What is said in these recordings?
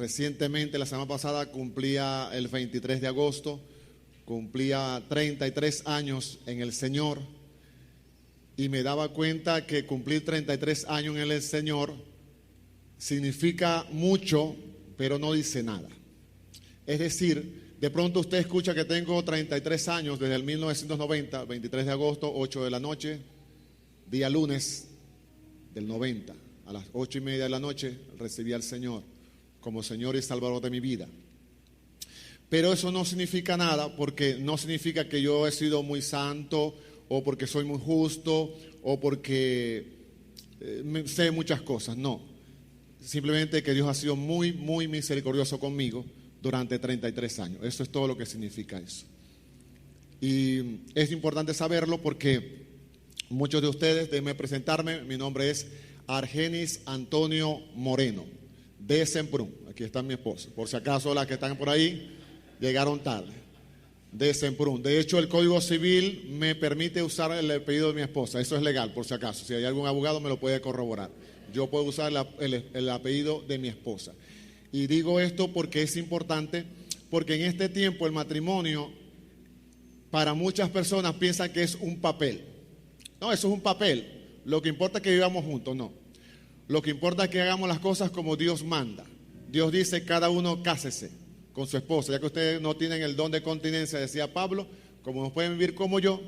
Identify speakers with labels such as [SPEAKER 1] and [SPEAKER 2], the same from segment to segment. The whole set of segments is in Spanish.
[SPEAKER 1] Recientemente, la semana pasada, cumplía el 23 de agosto, cumplía 33 años en el Señor, y me daba cuenta que cumplir 33 años en el Señor significa mucho, pero no dice nada. Es decir, de pronto usted escucha que tengo 33 años desde el 1990, 23 de agosto, 8 de la noche, día lunes del 90, a las 8:30 de la noche, recibí al Señor como Señor y Salvador de mi vida. Pero eso no significa nada, porque no significa que yo he sido muy santo, o porque soy muy justo, o porque sé muchas cosas. No, simplemente que Dios ha sido muy, muy misericordioso conmigo durante 33 años. Eso es todo lo que significa eso. Y es importante saberlo porque muchos de ustedes, déjenme presentarme, mi nombre es Argenis Antonio Moreno, de Semprún. Aquí está mi esposa, por si acaso las que están por ahí llegaron tarde. De Semprún. De hecho, el Código Civil me permite usar el apellido de mi esposa. Eso es legal, por si acaso. Si hay algún abogado me lo puede corroborar. Yo puedo usar el apellido de mi esposa. Y digo esto porque es importante, porque en este tiempo el matrimonio, para muchas personas piensan que es un papel. No, eso es un papel. Lo que importa es que vivamos juntos, no. Lo que importa es que hagamos las cosas como Dios manda. Dios dice, cada uno cásese con su esposa, ya que ustedes no tienen el don de continencia, decía Pablo, como no pueden vivir como yo,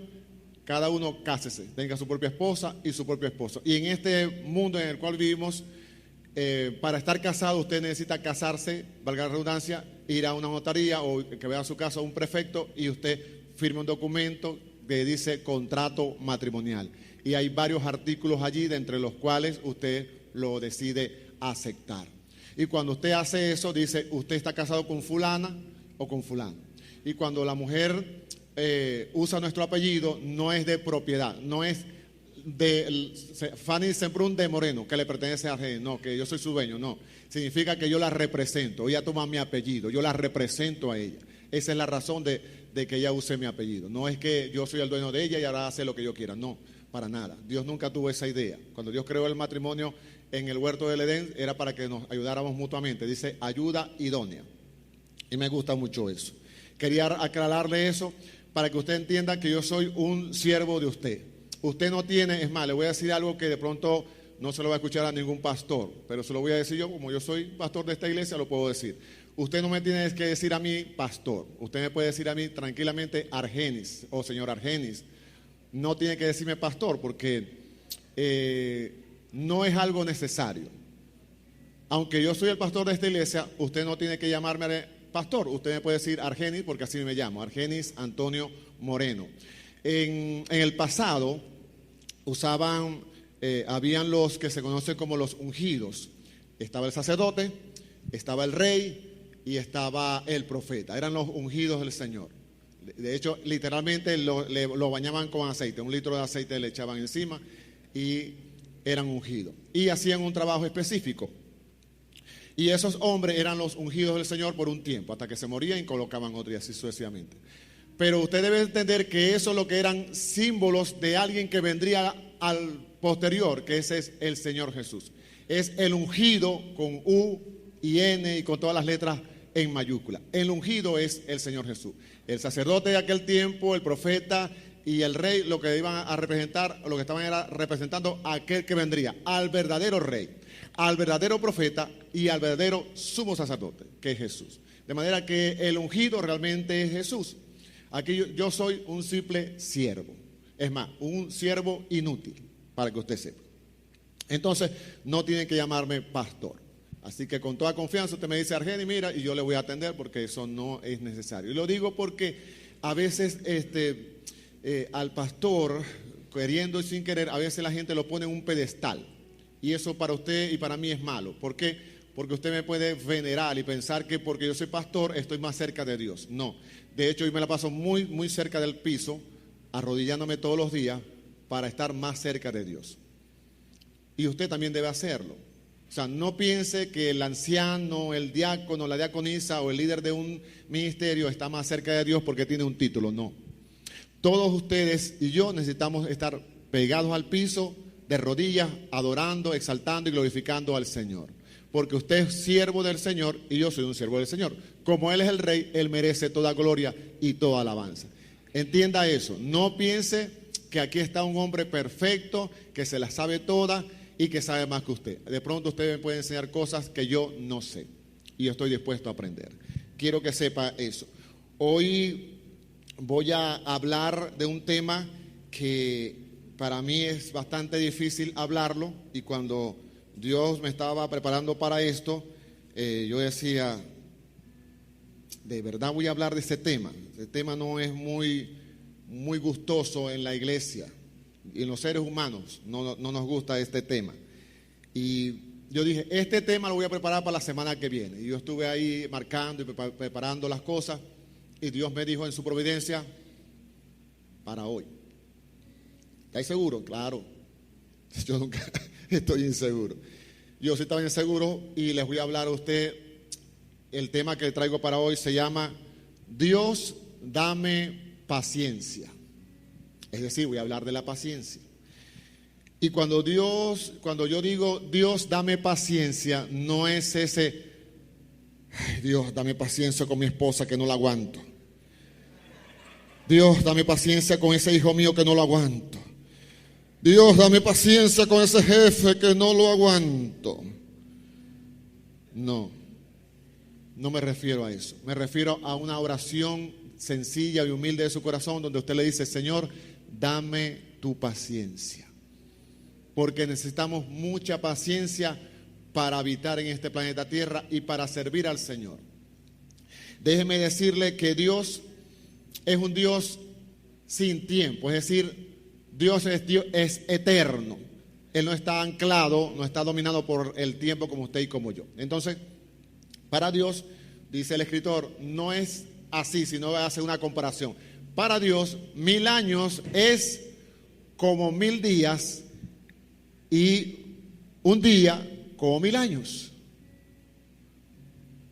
[SPEAKER 1] cada uno cásese, tenga su propia esposa y su propio esposo. Y en este mundo en el cual vivimos, para estar casado usted necesita casarse, valga la redundancia, ir a una notaría o que vaya a su casa un prefecto y usted firme un documento que dice contrato matrimonial. Y hay varios artículos allí, de entre los cuales usted lo decide aceptar. Y cuando usted hace eso, dice, usted está casado con fulana o con fulano. Y cuando la mujer usa nuestro apellido, no es de propiedad, no es de Fanny Semprún de Moreno, que le pertenece a Argenis, no, que yo soy su dueño, no. Significa que yo la represento, ella toma mi apellido, yo la represento a ella. Esa es la razón de que ella use mi apellido. No es que yo soy el dueño de ella y ahora hace lo que yo quiera, no, para nada. Dios nunca tuvo esa idea. Cuando Dios creó el matrimonio en el huerto del Edén, era para que nos ayudáramos mutuamente. Dice ayuda idónea. Y me gusta mucho eso. Quería aclararle eso para que usted entienda que yo soy un siervo de usted. Usted no tiene, es más, le voy a decir algo que de pronto no se lo va a escuchar a ningún pastor, pero se lo voy a decir yo, como yo soy pastor de esta iglesia, lo puedo decir. Usted no me tiene que decir a mí pastor, usted me puede decir a mí tranquilamente Argenis o señor Argenis. No tiene que decirme pastor porque no es algo necesario. Aunque yo soy el pastor de esta iglesia, usted no tiene que llamarme pastor, usted me puede decir Argenis porque así me llamo, Argenis Antonio Moreno. En el pasado usaban, habían los que se conocen como los ungidos. Estaba el sacerdote, estaba el rey y estaba el profeta. Eran los ungidos del Señor. De hecho, literalmente lo bañaban con aceite. 1 litro de aceite le echaban encima y eran ungidos. Y hacían un trabajo específico. Y esos hombres eran los ungidos del Señor por un tiempo, hasta que se morían y colocaban otro y así sucesivamente. Pero usted debe entender que eso es lo que eran símbolos de alguien que vendría al posterior, que ese es el Señor Jesús. Es el ungido con U y N y con todas las letras en mayúscula. El ungido es el Señor Jesús. El sacerdote de aquel tiempo, el profeta y el rey, lo que iban a representar, lo que estaban era representando a aquel que vendría, al verdadero rey, al verdadero profeta y al verdadero sumo sacerdote, que es Jesús. De manera que el ungido realmente es Jesús. Aquí yo soy un simple siervo. Es más, un siervo inútil, para que usted sepa. Entonces, no tiene que llamarme pastor. Así que con toda confianza usted me dice, Argenis, mira, y yo le voy a atender porque eso no es necesario. Y lo digo porque a veces al pastor, queriendo y sin querer, a veces la gente lo pone en un pedestal. Y eso para usted y para mí es malo. ¿Por qué? Porque usted me puede venerar y pensar que porque yo soy pastor estoy más cerca de Dios. No. De hecho, yo me la paso muy, muy cerca del piso, arrodillándome todos los días para estar más cerca de Dios. Y usted también debe hacerlo. O sea, no piense que el anciano, el diácono, la diaconisa o el líder de un ministerio está más cerca de Dios porque tiene un título. No. Todos ustedes y yo necesitamos estar pegados al piso, de rodillas, adorando, exaltando y glorificando al Señor. porque usted es siervo del Señor y yo soy un siervo del Señor. Como Él es el Rey, Él merece toda gloria y toda alabanza. Entienda eso, no piense que aquí está un hombre perfecto, que se las sabe todas y que sabe más que usted. De pronto usted me puede enseñar cosas que yo no sé y yo estoy dispuesto a aprender. Quiero que sepa eso. Hoy voy a hablar de un tema que para mí es bastante difícil hablarlo, y cuando Dios me estaba preparando para esto, yo decía, de verdad voy a hablar de este tema. Este tema no es muy gustoso en la iglesia y en los seres humanos, no nos gusta este tema. Y yo dije, este tema lo voy a preparar para la semana que viene. Y yo estuve ahí marcando y preparando las cosas, y Dios me dijo en su providencia, para hoy. ¿Estáis seguros? Claro. Yo nunca estoy inseguro. Yo sí estaba inseguro, y les voy a hablar a usted. El tema que traigo para hoy se llama Dios, dame paciencia. Es decir, voy a hablar de la paciencia. Y cuando yo digo Dios, dame paciencia, no es ese, ay, Dios, dame paciencia con mi esposa que no la aguanto. Dios, dame paciencia con ese hijo mío que no lo aguanto. Dios, dame paciencia con ese jefe que no lo aguanto. No me refiero a eso. Me refiero a una oración sencilla y humilde de su corazón, donde usted le dice, Señor, dame tu paciencia. Porque necesitamos mucha paciencia para habitar en este planeta Tierra y para servir al Señor. Déjeme decirle que Dios es un Dios sin tiempo, es decir, Dios es eterno. Él no está anclado, no está dominado por el tiempo como usted y como yo. Entonces, para Dios, dice el escritor, no es así, sino hace una comparación. Para Dios, 1000 años es como 1000 días, y un día como 1000 años.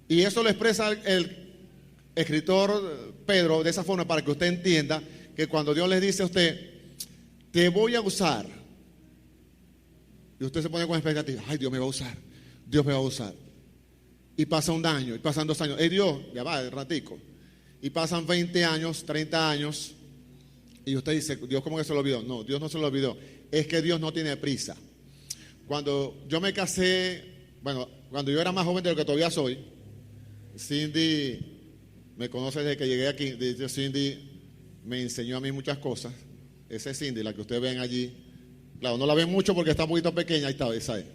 [SPEAKER 1] Y eso lo expresa el escritor Pedro de esa forma, para que usted entienda que cuando Dios le dice a usted, te voy a usar, y usted se pone con expectativa, ay, Dios me va a usar, Dios me va a usar. Y pasa un año, y pasan 2 años, Dios, ya va, el ratico. Y pasan 20 años, 30 años, y usted dice, Dios, ¿cómo que se lo olvidó? No, Dios no se lo olvidó, es que Dios no tiene prisa. Cuando yo me casé, cuando yo era más joven de lo que todavía soy, Cindy me conoce desde que llegué aquí. De hecho, Cindy me enseñó a mí muchas cosas. Esa es Cindy, la que ustedes ven allí. Claro, no la ven mucho porque está un poquito pequeña, ahí está, esa es.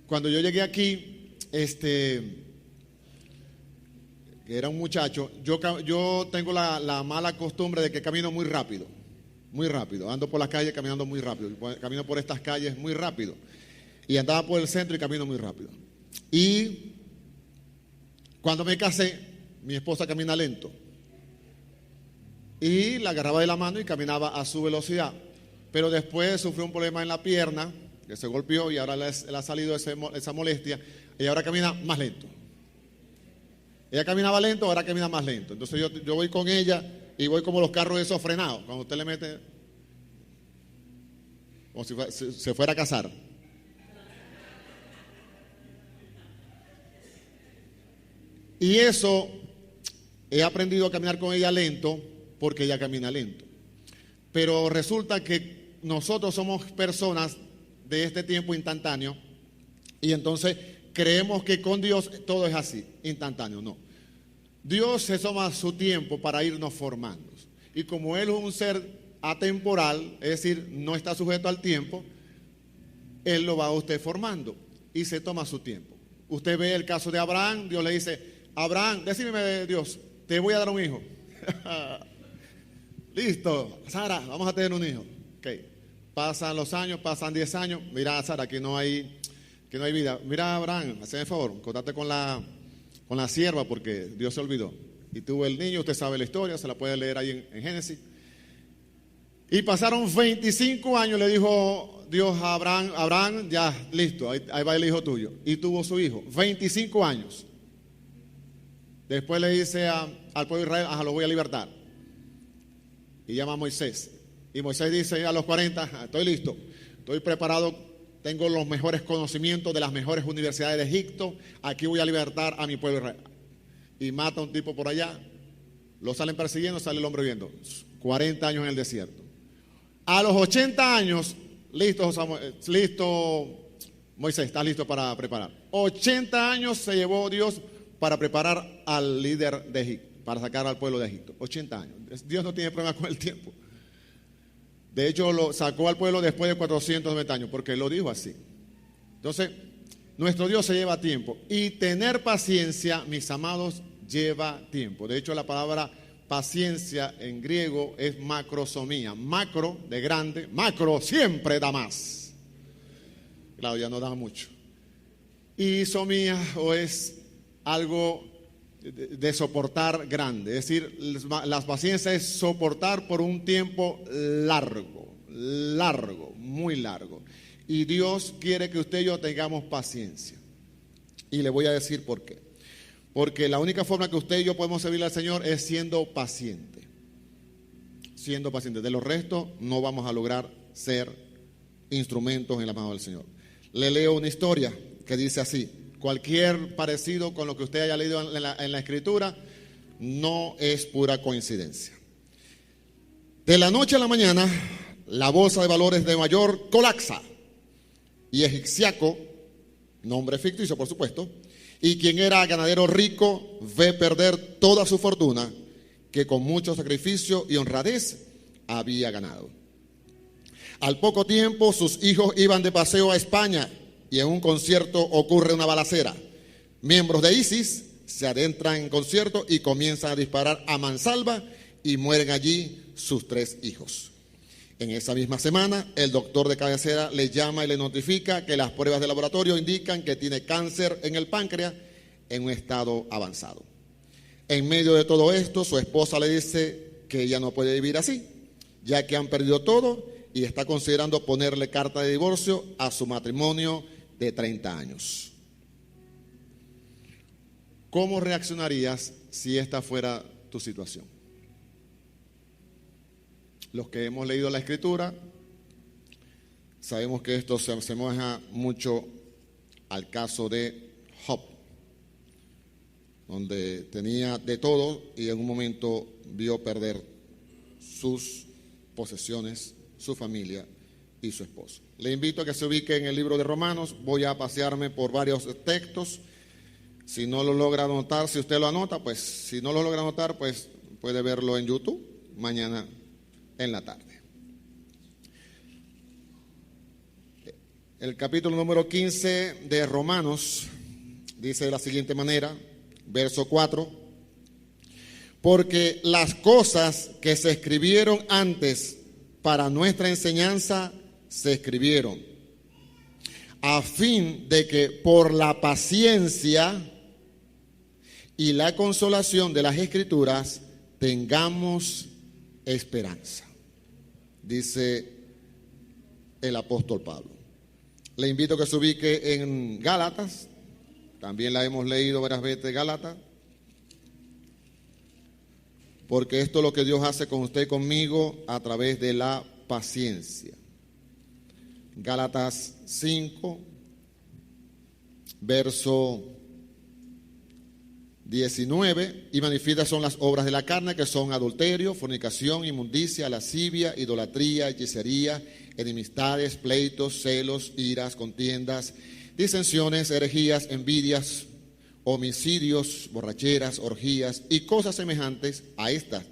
[SPEAKER 1] Cuando yo llegué aquí, que era un muchacho, yo tengo la mala costumbre de que camino muy rápido. Muy rápido, ando por las calles caminando muy rápido, camino por estas calles muy rápido, y andaba por el centro y camino muy rápido. Y cuando me casé, mi esposa camina lento, y la agarraba de la mano y caminaba a su velocidad, pero después sufrió un problema en la pierna, que se golpeó, y ahora le ha salido esa molestia, y ahora camina más lento. Ella caminaba lento, ahora camina más lento. Entonces yo voy con ella, y voy como los carros esos frenados, cuando usted le mete, como si se fuera a casar. Y eso, he aprendido a caminar con ella lento, porque ella camina lento. Pero resulta que nosotros somos personas de este tiempo instantáneo, y entonces creemos que con Dios todo es así, instantáneo. No. Dios se toma su tiempo para irnos formando. Y como Él es un ser atemporal, es decir, no está sujeto al tiempo, Él lo va a usted formando y se toma su tiempo. Usted ve el caso de Abraham. Dios le dice, Abraham, decime, Dios, te voy a dar un hijo. Listo, Sara, vamos a tener un hijo. Okay. Pasan los años, pasan 10 años. Mira, Sara, que no hay vida. Mira, Abraham, hazme el favor, contate con la sierva, porque Dios se olvidó. Y tuvo el niño, usted sabe la historia, se la puede leer ahí en Génesis. Y pasaron 25 años, le dijo Dios a Abraham, ya, listo, ahí va el hijo tuyo. Y tuvo su hijo, 25 años. Después le dice al pueblo de Israel, lo voy a libertar. Y llama a Moisés. Y Moisés dice a los 40, estoy listo, estoy preparado tengo los mejores conocimientos de las mejores universidades de Egipto, aquí voy a libertar a mi pueblo Israel. Y mata a un tipo por allá, lo salen persiguiendo, sale el hombre viendo. 40 años en el desierto. A los 80 años, listo Moisés, ¿estás listo para preparar? 80 años se llevó Dios para preparar al líder de Egipto, para sacar al pueblo de Egipto. 80 años. Dios no tiene problema con el tiempo. De hecho, lo sacó al pueblo después de 490 años, porque lo dijo así. Entonces, nuestro Dios se lleva tiempo. Y tener paciencia, mis amados, lleva tiempo. De hecho, la palabra paciencia en griego es macrosomía. Macro, de grande. Macro siempre da más. Claro, ya no da mucho. Y somía, o es algo de soportar grande. Es decir, la paciencia es soportar por un tiempo largo, muy largo. Y Dios quiere que usted y yo tengamos paciencia. Y le voy a decir por qué. Porque la única forma que usted y yo podemos servirle al Señor es siendo paciente. Siendo paciente. De los restos no vamos a lograr ser instrumentos en la mano del Señor. Le leo una historia que dice así. Cualquier parecido con lo que usted haya leído en la Escritura no es pura coincidencia. De la noche a la mañana, la bolsa de valores de Nueva York colapsa y Egipciaco, nombre ficticio por supuesto, y quien era ganadero rico ve perder toda su fortuna que con mucho sacrificio y honradez había ganado. Al poco tiempo sus hijos iban de paseo a España y en un concierto ocurre una balacera. Miembros de ISIS se adentran en concierto y comienzan a disparar a mansalva y mueren allí sus 3 hijos. En esa misma semana, el doctor de cabecera le llama y le notifica que las pruebas de laboratorio indican que tiene cáncer en el páncreas en un estado avanzado. En medio de todo esto, su esposa le dice que ella no puede vivir así, ya que han perdido todo y está considerando ponerle carta de divorcio a su matrimonio de 30 años. ¿Cómo reaccionarías si esta fuera tu situación? Los que hemos leído la Escritura sabemos que esto se asemeja mucho al caso de Job, donde tenía de todo y en un momento vio perder sus posesiones, su familia y su esposo. Le invito a que se ubique en el libro de Romanos. Voy a pasearme por varios textos. Si no lo logra anotar, si usted lo anota, pues si no lo logra anotar, pues puede verlo en YouTube mañana en la tarde. El capítulo número 15 de Romanos dice de la siguiente manera, verso 4: porque las cosas que se escribieron antes para nuestra enseñanza se escribieron, a fin de que por la paciencia y la consolación de las Escrituras tengamos esperanza, dice el apóstol Pablo. Le invito a que se ubique en Gálatas, también la hemos leído varias veces, Gálatas, porque esto es lo que Dios hace con usted y conmigo a través de la paciencia. Gálatas 5, verso 19, y manifiestas son las obras de la carne, que son adulterio, fornicación, inmundicia, lascivia, idolatría, hechicería, enemistades, pleitos, celos, iras, contiendas, disensiones, herejías, envidias, homicidios, borracheras, orgías y cosas semejantes a estas,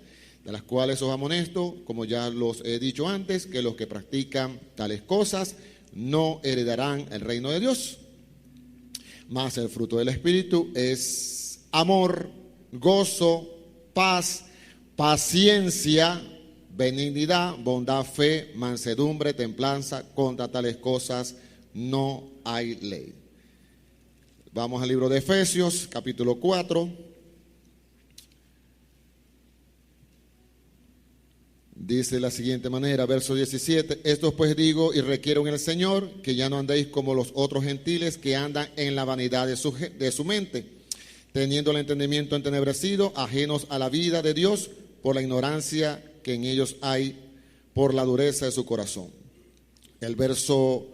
[SPEAKER 1] de las cuales os amonesto, como ya los he dicho antes, que los que practican tales cosas no heredarán el reino de Dios. Mas el fruto del Espíritu es amor, gozo, paz, paciencia, benignidad, bondad, fe, mansedumbre, templanza. Contra tales cosas no hay ley. Vamos al libro de Efesios, capítulo 4. Dice de la siguiente manera, verso 17: esto pues digo y requiero en el Señor, que ya no andéis como los otros gentiles que andan en la vanidad de su mente, teniendo el entendimiento entenebrecido, ajenos a la vida de Dios por la ignorancia que en ellos hay, por la dureza de su corazón. El verso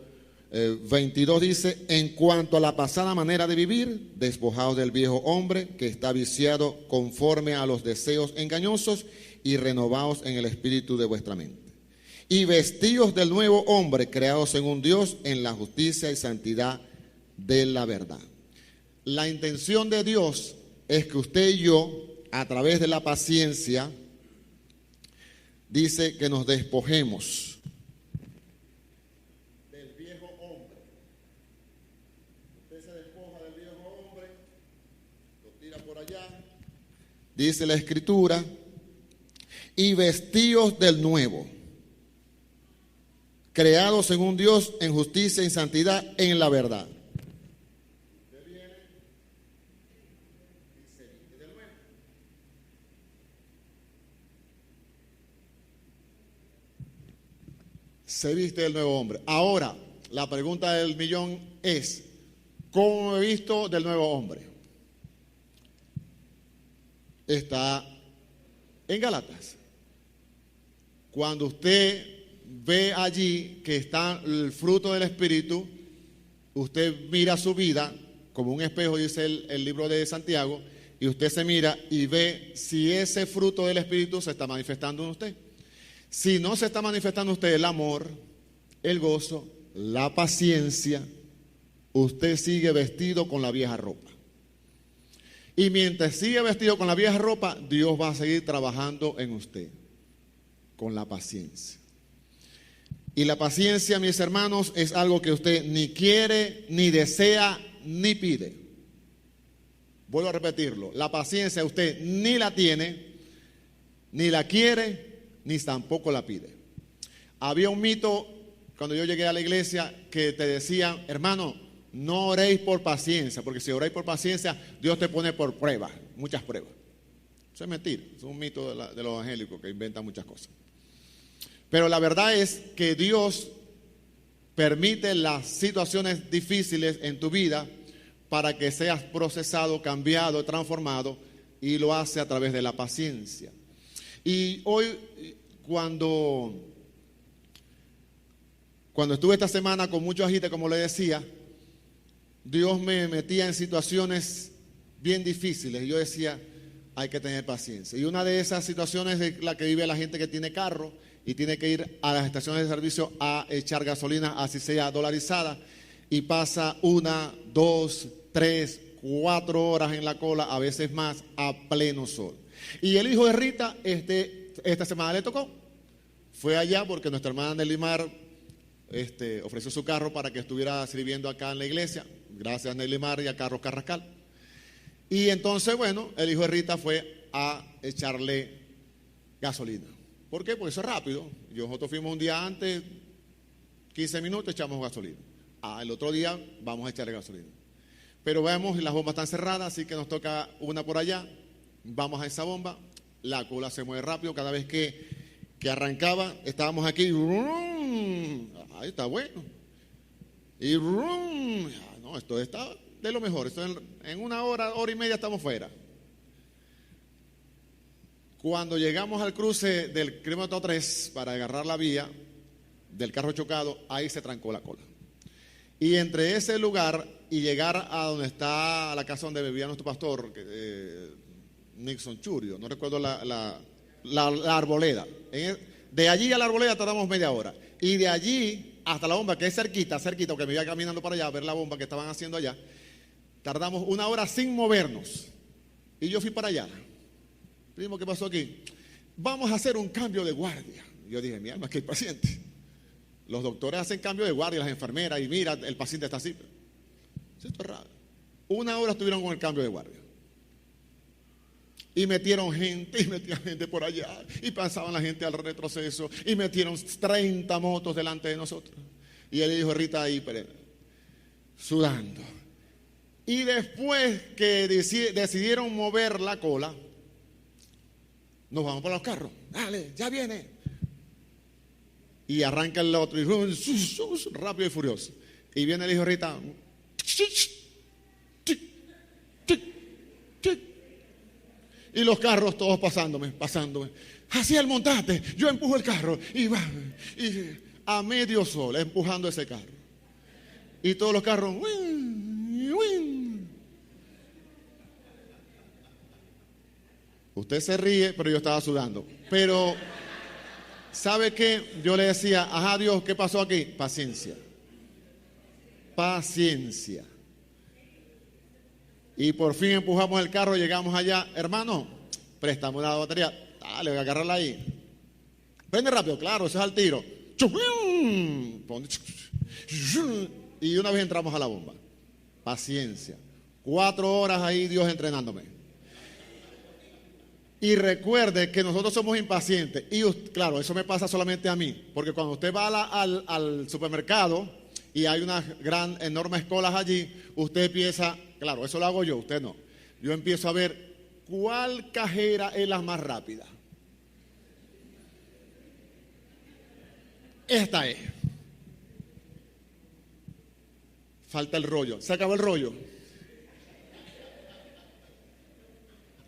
[SPEAKER 2] 22 dice: en cuanto a la pasada manera de vivir, despojaos del viejo hombre que está viciado conforme a los deseos engañosos, y renovaos en el espíritu de vuestra mente. Y vestíos del nuevo hombre, creado según Dios, en la justicia y santidad de la verdad. La intención de Dios es que usted y yo, a través de la paciencia, dice que nos despojemos del viejo hombre. Usted se despoja del viejo hombre, lo tira por allá, dice la Escritura, y vestíos del nuevo, creado según Dios en justicia y santidad en la verdad. Usted viene y se viste del nuevo. Se viste del nuevo hombre. Ahora, la pregunta del millón es: ¿cómo he visto del nuevo hombre? Está en Gálatas. Cuando usted ve allí que está el fruto del Espíritu, usted mira su vida como un espejo, dice el libro de Santiago, y usted se mira y ve si ese fruto del Espíritu se está manifestando en usted. Si no se está manifestando en usted el amor, el gozo, la paciencia, usted sigue vestido con la vieja ropa. Y mientras sigue vestido con la vieja ropa, Dios va a seguir trabajando en usted con la paciencia. Y la paciencia, mis hermanos, es algo que usted ni quiere, ni desea, ni pide. Vuelvo a repetirlo: la paciencia usted ni la tiene, ni la quiere, ni tampoco la pide. Había un mito cuando yo llegué a la iglesia que te decían: hermano, no oréis por paciencia, porque si oréis por paciencia, Dios te pone por pruebas, muchas pruebas. Eso es mentira, es un mito de los evangélicos que inventan muchas cosas. Pero la verdad es que Dios permite las situaciones difíciles en tu vida para que seas procesado, cambiado, transformado, y lo hace a través de la paciencia. Y hoy, cuando estuve esta semana con mucho agite, como le decía, Dios me metía en situaciones bien difíciles y yo decía: hay que tener paciencia. Y una de esas situaciones es la que vive la gente que tiene carro y tiene que ir a las estaciones de servicio a echar gasolina, así sea dolarizada, y pasa 1, 2, 3, 4 horas en la cola, a veces más, a pleno sol. Y el hijo de Rita, esta semana le tocó. Fue allá porque nuestra hermana Nelimar ofreció su carro para que estuviera sirviendo acá en la iglesia. Gracias a Nelimar y a Carlos Carrascal. Y entonces, bueno, el hijo de Rita fue a echarle gasolina. ¿Por qué? Porque eso es rápido. Nosotros fuimos un día antes, 15 minutos, echamos gasolina. El otro día vamos a echarle gasolina. Pero vemos, las bombas están cerradas, así que nos toca una por allá. Vamos a esa bomba, la cola se mueve rápido. Cada vez que arrancaba, estábamos aquí. Ahí está bueno. Y no, esto está de lo mejor. Esto en 1 hora, hora y media estamos fuera. Cuando llegamos al cruce del kilómetro 3 para agarrar la vía del carro chocado, ahí se trancó la cola. Y entre ese lugar y llegar a donde está la casa donde vivía nuestro pastor, Nixon Churio, no recuerdo la arboleda. De allí a la arboleda tardamos media hora. Y de allí hasta la bomba, que es cerquita, porque me iba caminando para allá a ver la bomba que estaban haciendo allá, tardamos 1 hora sin movernos. Y yo fui para allá. Primo, ¿qué pasó aquí? Vamos a hacer un cambio de guardia. Yo dije: mi alma, que el paciente. Los doctores hacen cambio de guardia, las enfermeras, y mira, el paciente está así. Esto es raro. 1 hora estuvieron con el cambio de guardia. Y metieron gente por allá, y pasaban la gente al retroceso, y metieron 30 motos delante de nosotros. Y él dijo: Rita ahí, sudando. Y después que decidieron mover la cola, nos vamos para los carros. Dale, ya viene. Y arranca el otro, y rápido y furioso. Y viene el hijo de Rita. Y los carros todos pasándome. Hacía el montaje, yo empujo el carro y va, y a medio sol empujando ese carro.
[SPEAKER 1] Y todos los carros, ¡win! ¡win! Usted se ríe, pero yo estaba sudando. Pero, ¿sabe qué? Yo le decía, ajá, Dios, ¿qué pasó aquí? Paciencia. Paciencia. Y por fin empujamos el carro, llegamos allá. Hermano, préstame una batería. Dale, voy a agarrarla ahí. Prende rápido, claro, eso es al tiro. Y una vez entramos a la bomba. Paciencia. 4 horas ahí Dios entrenándome. Y recuerde que nosotros somos impacientes. Y claro, eso me pasa solamente a mí. Porque cuando usted va al supermercado y hay unas enormes colas allí, usted empieza, claro, eso lo hago yo, usted no. Yo empiezo a ver cuál cajera es la más rápida. Esta es. Falta el rollo. Se acabó el rollo.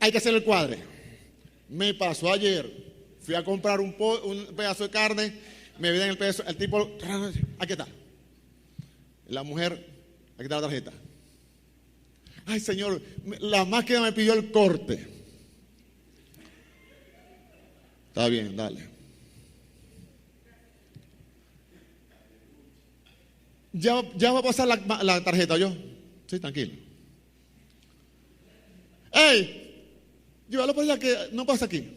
[SPEAKER 1] Hay que hacer el cuadre. Me pasó ayer. Fui a comprar un pedazo de carne. Me viene el pedazo. El tipo, aquí está. La mujer, aquí está la tarjeta. Ay, señor, la máquina me pidió el corte. Está bien, dale. Ya va a pasar la tarjeta, ¿yo? Sí, tranquilo. ¡Ey! Llévalo para allá que no pasa aquí.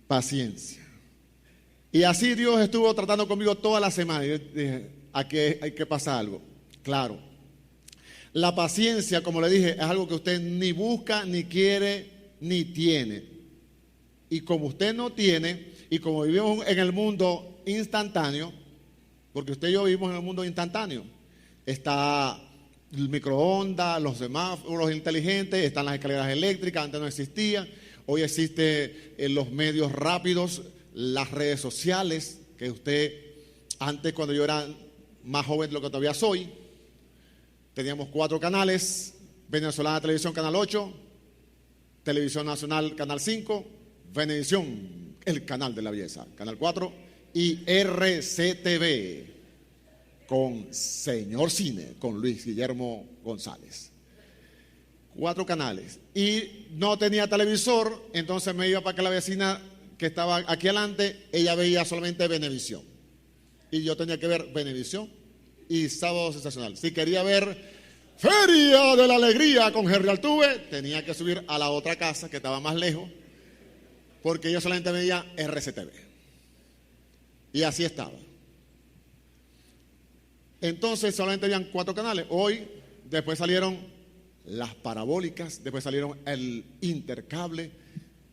[SPEAKER 1] Paciencia. Y así Dios estuvo tratando conmigo toda la semana. Y yo dije, aquí hay que pasar algo. Claro. La paciencia, como le dije, es algo que usted ni busca, ni quiere, ni tiene. Y como usted no tiene, y como vivimos en el mundo instantáneo, porque usted y yo vivimos en el mundo instantáneo, está el microondas, los semáforos inteligentes, están las escaleras eléctricas, antes no existían, hoy existen los medios rápidos, las redes sociales, que usted, antes cuando yo era más joven de lo que todavía soy, teníamos 4 canales, Venezolana Televisión Canal 8, Televisión Nacional Canal 5, Venevisión, el canal de la belleza, Canal 4, y RCTV, con Señor Cine, con Luis Guillermo González. 4 canales. Y no tenía televisor, entonces me iba para que la vecina que estaba aquí adelante, ella veía solamente Venevisión. Y yo tenía que ver Venevisión y Sábado Sensacional. Si quería ver Feria de la Alegría con Jerry Altuve, tenía que subir a la otra casa que estaba más lejos, porque yo solamente veía RCTV. Y así estaba. Entonces solamente habían 4 canales. Hoy, después salieron las parabólicas, después salieron el intercable,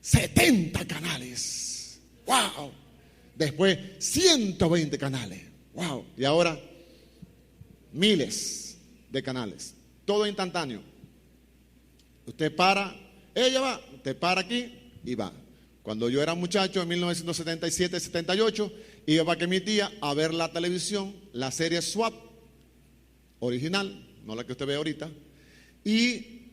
[SPEAKER 1] 70 canales. ¡Wow! Después 120 canales. ¡Wow! Y ahora miles de canales. Todo instantáneo. Usted para, ella va, usted para aquí y va. Cuando yo era muchacho, en 1977-78, iba para que mi tía a ver la televisión, la serie SWAT, original, no la que usted ve ahorita, y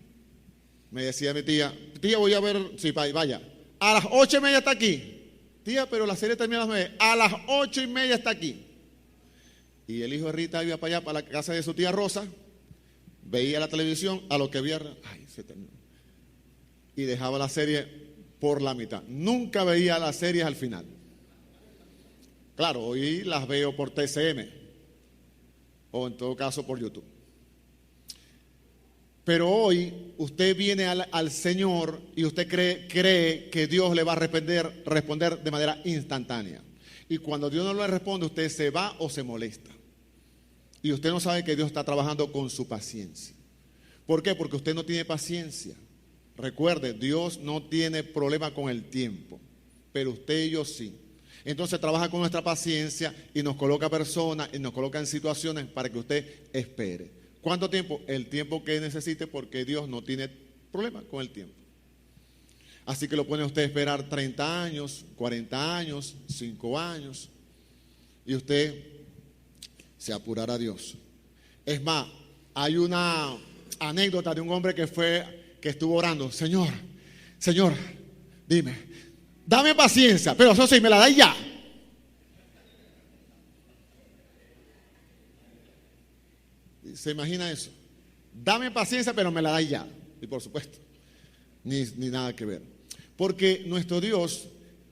[SPEAKER 1] me decía mi tía, voy a ver, sí, vaya, a las 8:30 está aquí. Tía, pero la serie termina a las 9, a las 8:30 está aquí. Y el hijo de Rita iba para allá, para la casa de su tía Rosa, veía la televisión, a lo que veía, ay, se terminó, y dejaba la serie por la mitad. Nunca veía las series al final. Claro, hoy las veo por TCM o en todo caso por YouTube. Pero hoy usted viene al Señor y usted cree que Dios le va a responder de manera instantánea. Y cuando Dios no le responde, usted se va o se molesta. Y usted no sabe que Dios está trabajando con su paciencia. ¿Por qué? Porque usted no tiene paciencia. Recuerde, Dios no tiene problema con el tiempo, pero usted y yo sí. Entonces trabaja con nuestra paciencia y nos coloca personas y nos coloca en situaciones para que usted espere. ¿Cuánto tiempo? El tiempo que necesite, porque Dios no tiene problema con el tiempo. Así que lo pone usted a esperar 30 años, 40 años, 5 años, y usted se apurará a Dios. Es más, hay una anécdota de un hombre que estuvo orando, Señor, dime, dame paciencia, pero eso sí, me la da ya. ¿Se imagina eso? Dame paciencia, pero me la da ya. Y por supuesto, ni nada que ver. Porque nuestro Dios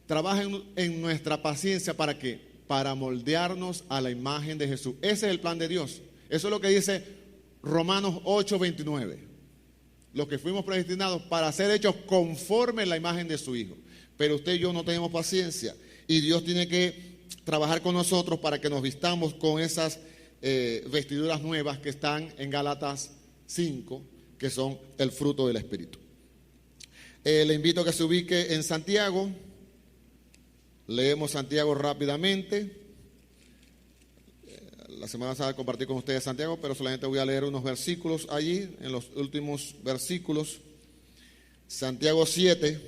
[SPEAKER 1] trabaja en nuestra paciencia, ¿para qué? Para moldearnos a la imagen de Jesús. Ese es el plan de Dios. Eso es lo que dice Romanos 8:29. Los que fuimos predestinados para ser hechos conforme a la imagen de su Hijo. Pero usted y yo no tenemos paciencia. Y Dios tiene que trabajar con nosotros para que nos vistamos con esas vestiduras nuevas que están en Gálatas 5, que son el fruto del Espíritu. Le invito a que se ubique en Santiago. Leemos Santiago rápidamente. La semana pasada compartí con ustedes Santiago, pero solamente voy a leer unos versículos allí, en los últimos versículos. Santiago 7,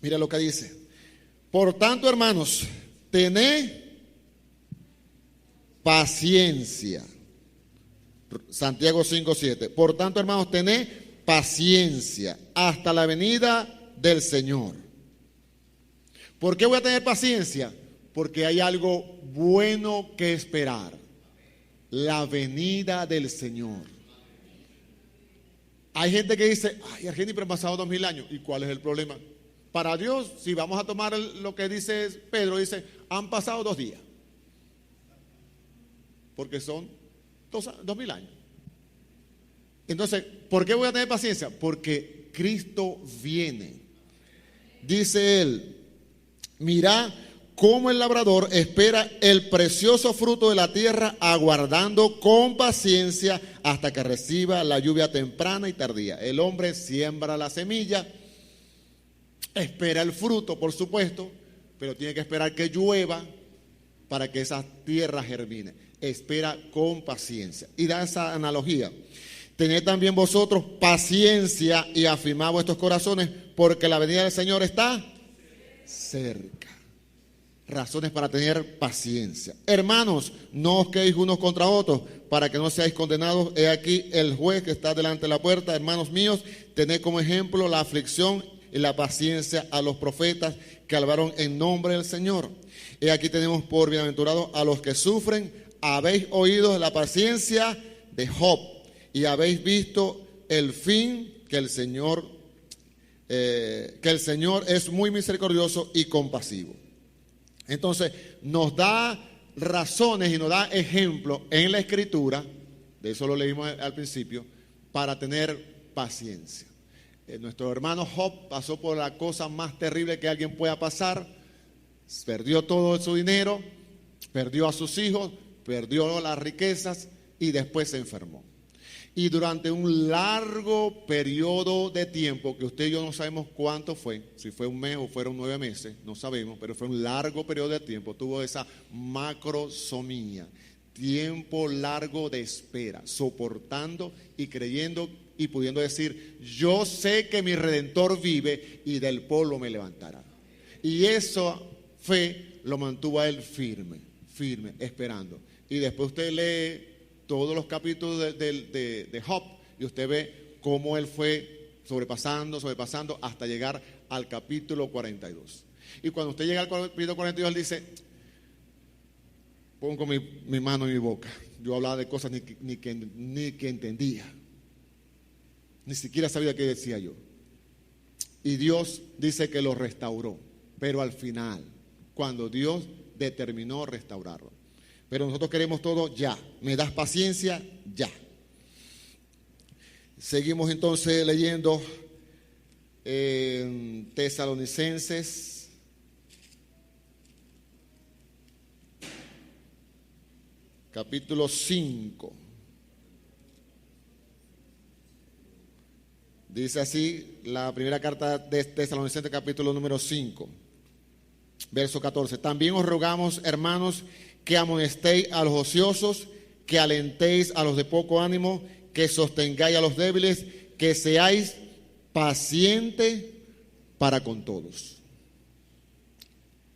[SPEAKER 1] mira lo que dice. Por tanto, hermanos, tened paciencia. Santiago 5:7. Por tanto, hermanos, tened paciencia hasta la venida del Señor. ¿Por qué voy a tener paciencia? Porque hay algo bueno que esperar. La venida del Señor. Hay gente que dice, ay, Argenis, pero han pasado 2000 años. ¿Y cuál es el problema? Para Dios, si vamos a tomar lo que dice Pedro, dice, han pasado 2 días. Porque son 2000 años. Entonces, ¿por qué voy a tener paciencia? Porque Cristo viene. Dice él, mirá cómo el labrador espera el precioso fruto de la tierra, aguardando con paciencia hasta que reciba la lluvia temprana y tardía. El hombre siembra la semilla, espera el fruto, por supuesto, pero tiene que esperar que llueva para que esa tierra germine. Espera con paciencia. Y da esa analogía. Tened también vosotros paciencia y afirmad vuestros corazones, porque la venida del Señor está cerca. Razones para tener paciencia. Hermanos, no os quedéis unos contra otros, para que no seáis condenados. He aquí el juez que está delante de la puerta. Hermanos míos, tened como ejemplo la aflicción y la paciencia a los profetas que hablaron en nombre del Señor. He aquí tenemos por bienaventurados a los que sufren. Habéis oído la paciencia de Job y habéis visto el fin que el Señor es muy misericordioso y compasivo. Entonces nos da razones y nos da ejemplos en la Escritura, de eso lo leímos al principio, para tener paciencia. Nuestro hermano Job pasó por la cosa más terrible que alguien pueda pasar. Perdió todo su dinero, perdió a sus hijos, perdió las riquezas y después se enfermó. Y durante un largo periodo de tiempo, que usted y yo no sabemos cuánto fue, si fue un mes o fueron 9 meses, no sabemos, pero fue un largo periodo de tiempo, tuvo esa macrosomía, tiempo largo de espera, soportando y creyendo y pudiendo decir, yo sé que mi Redentor vive y del polvo me levantará. Y esa fe lo mantuvo a él firme, esperando. Y después usted lee todos los capítulos de Job y usted ve cómo él fue sobrepasando hasta llegar al capítulo 42. Y cuando usted llega al capítulo 42, él dice, pongo mi mano en mi boca. Yo hablaba de cosas ni que entendía. Ni siquiera sabía qué decía yo. Y Dios dice que lo restauró. Pero al final, cuando Dios determinó restaurarlo. Pero nosotros queremos todo ya. ¿Me das paciencia? Ya. Seguimos entonces leyendo Tesalonicenses. Capítulo 5. Dice así la primera carta de Tesalonicenses, capítulo número 5, verso 14. También os rogamos, hermanos, que amonestéis a los ociosos, que alentéis a los de poco ánimo, que sostengáis a los débiles, que seáis pacientes para con todos.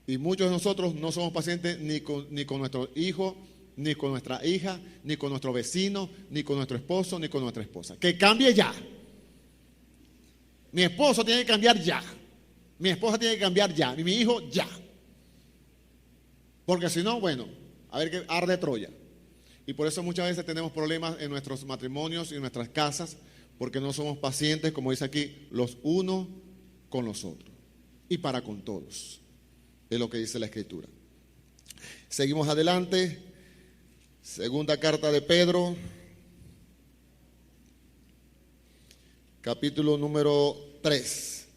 [SPEAKER 1] Y muchos de nosotros no somos pacientes ni con nuestro hijo, ni con nuestra hija, ni con nuestro vecino, ni con nuestro esposo, ni con nuestra esposa. Que cambie ya. Mi esposo tiene que cambiar ya. Mi esposa tiene que cambiar ya. Y mi hijo ya. Porque si no, bueno, a ver que arde Troya. Y por eso muchas veces tenemos problemas en nuestros matrimonios y en nuestras casas, porque no somos pacientes, como dice aquí, los unos con los otros y para con todos. Es lo que dice la Escritura. Seguimos adelante. Segunda carta de Pedro, capítulo número 3.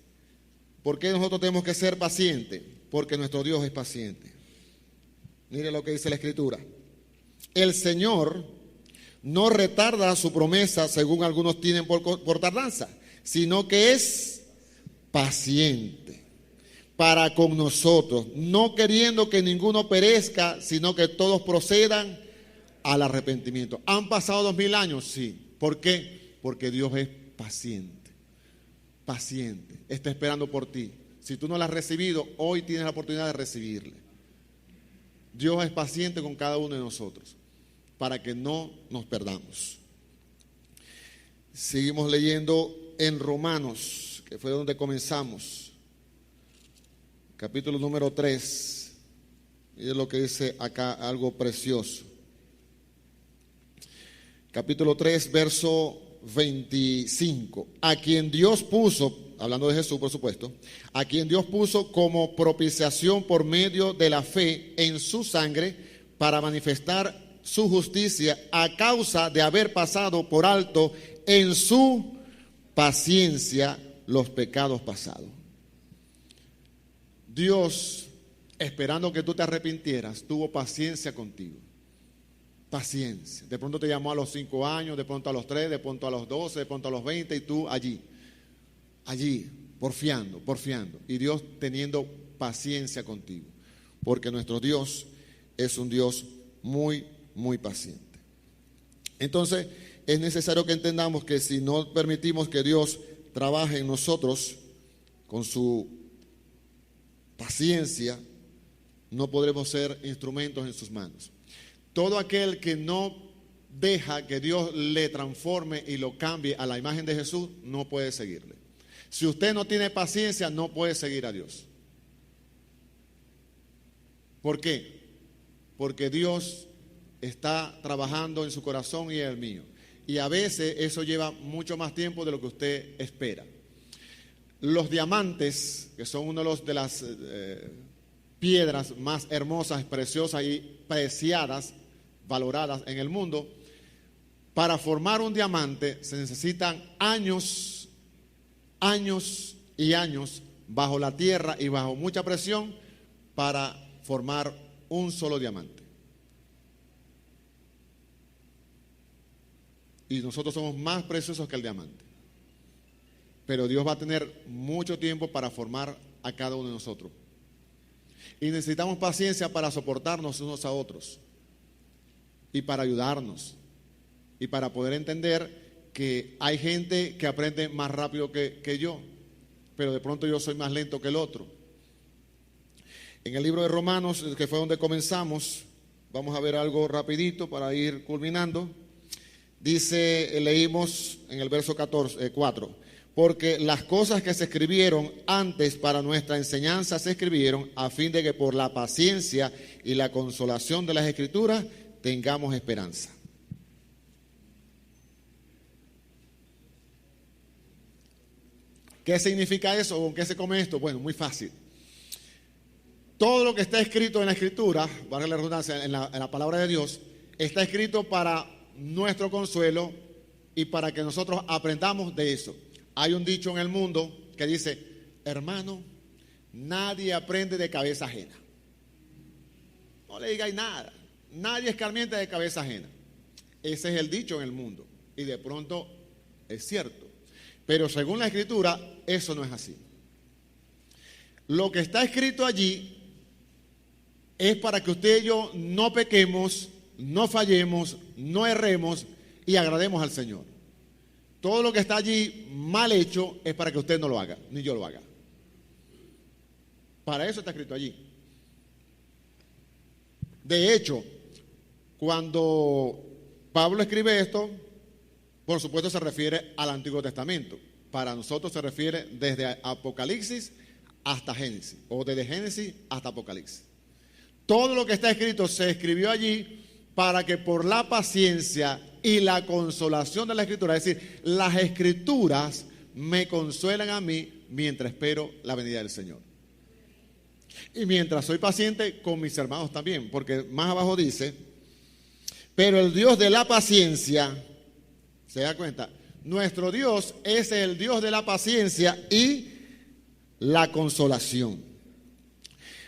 [SPEAKER 1] ¿Por qué nosotros tenemos que ser pacientes? Porque nuestro Dios es paciente. Mire lo que dice la Escritura. El Señor no retarda su promesa, según algunos tienen por tardanza, sino que es paciente para con nosotros, no queriendo que ninguno perezca, sino que todos procedan al arrepentimiento. ¿Han pasado 2000 años? Sí. ¿Por qué? Porque Dios es paciente. Paciente. Está esperando por ti. Si tú no la has recibido, hoy tienes la oportunidad de recibirle. Dios es paciente con cada uno de nosotros, para que no nos perdamos. Seguimos leyendo en Romanos, que fue donde comenzamos. Capítulo número 3. Y es lo que dice acá, algo precioso. Capítulo 3, verso 25. A quien Dios puso, hablando de Jesús por supuesto, a quien Dios puso como propiciación por medio de la fe en su sangre para manifestar su justicia a causa de haber pasado por alto en su paciencia los pecados pasados. Dios, esperando que tú te arrepintieras, tuvo paciencia contigo. Paciencia. De pronto te llamó a los 5 años, de pronto a los 3, de pronto a los 12, de pronto a los 20 y tú allí, porfiando. Y Dios teniendo paciencia contigo. Porque nuestro Dios es un Dios muy, muy paciente. Entonces, es necesario que entendamos que si no permitimos que Dios trabaje en nosotros con su paciencia, no podremos ser instrumentos en sus manos. Todo aquel que no deja que Dios le transforme y lo cambie a la imagen de Jesús, no puede seguirle. Si usted no tiene paciencia, no puede seguir a Dios. ¿Por qué? Porque Dios está trabajando en su corazón y en el mío. Y a veces eso lleva mucho más tiempo de lo que usted espera. Los diamantes, que son una de las piedras más hermosas, preciosas y preciadas, valoradas en el mundo, para formar un diamante se necesitan años y años bajo la tierra y bajo mucha presión para formar un solo diamante. Y nosotros somos más preciosos que el diamante. Pero Dios va a tener mucho tiempo para formar a cada uno de nosotros. Y necesitamos paciencia para soportarnos unos a otros. Y para ayudarnos. Y para poder entender que hay gente que aprende más rápido que yo. Pero de pronto yo soy más lento que el otro. En el libro de Romanos, que fue donde comenzamos, vamos a ver algo rapidito para ir culminando. Dice, leímos en el verso 4, porque las cosas que se escribieron antes para nuestra enseñanza se escribieron a fin de que por la paciencia y la consolación de las Escrituras tengamos esperanza. ¿Qué significa eso? ¿Con qué se come esto? Bueno, muy fácil. Todo lo que está escrito en la Escritura, valga la redundancia, en la palabra de Dios, está escrito para nuestro consuelo y para que nosotros aprendamos de eso. Hay un dicho en el mundo que dice, hermano, nadie aprende de cabeza ajena. No le digáis nada. Nadie escarmienta de cabeza ajena. Ese es el dicho en el mundo. Y de pronto es cierto. Pero según la Escritura, eso no es así. Lo que está escrito allí es para que usted y yo no pequemos, no fallemos, no erremos y agrademos al Señor. Todo lo que está allí mal hecho es para que usted no lo haga, ni yo lo haga. Para eso está escrito allí. De hecho, cuando Pablo escribe esto, por supuesto se refiere al Antiguo Testamento. Para nosotros se refiere desde Apocalipsis hasta Génesis, o desde Génesis hasta Apocalipsis. Todo lo que está escrito se escribió allí para que por la paciencia y la consolación de la Escritura, es decir, las Escrituras me consuelan a mí mientras espero la venida del Señor. Y mientras soy paciente con mis hermanos también, porque más abajo dice, pero el Dios de la paciencia, ¿se da cuenta? Nuestro Dios es el Dios de la paciencia y la consolación.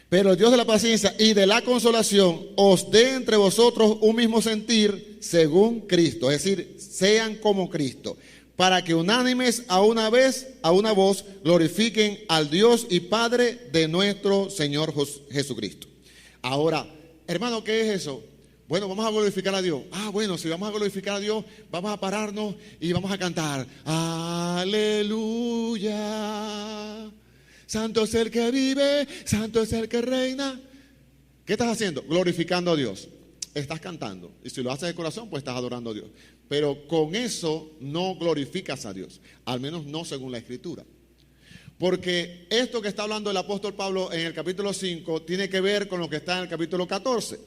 [SPEAKER 1] Pero el Dios de la paciencia y de la consolación os dé entre vosotros un mismo sentir según Cristo, es decir, sean como Cristo, para que unánimes a una vez, a una voz, glorifiquen al Dios y Padre de nuestro Señor Jesucristo. Ahora, hermano, ¿qué es eso? Bueno, vamos a glorificar a Dios. Bueno, si vamos a glorificar a Dios, vamos a pararnos y vamos a cantar. Aleluya. Santo es el que vive, santo es el que reina. ¿Qué estás haciendo? Glorificando a Dios. Estás cantando. Y si lo haces de corazón, pues estás adorando a Dios. Pero con eso no glorificas a Dios. Al menos no según la Escritura. Porque esto que está hablando el apóstol Pablo en el capítulo 5 tiene que ver con lo que está en el capítulo 14.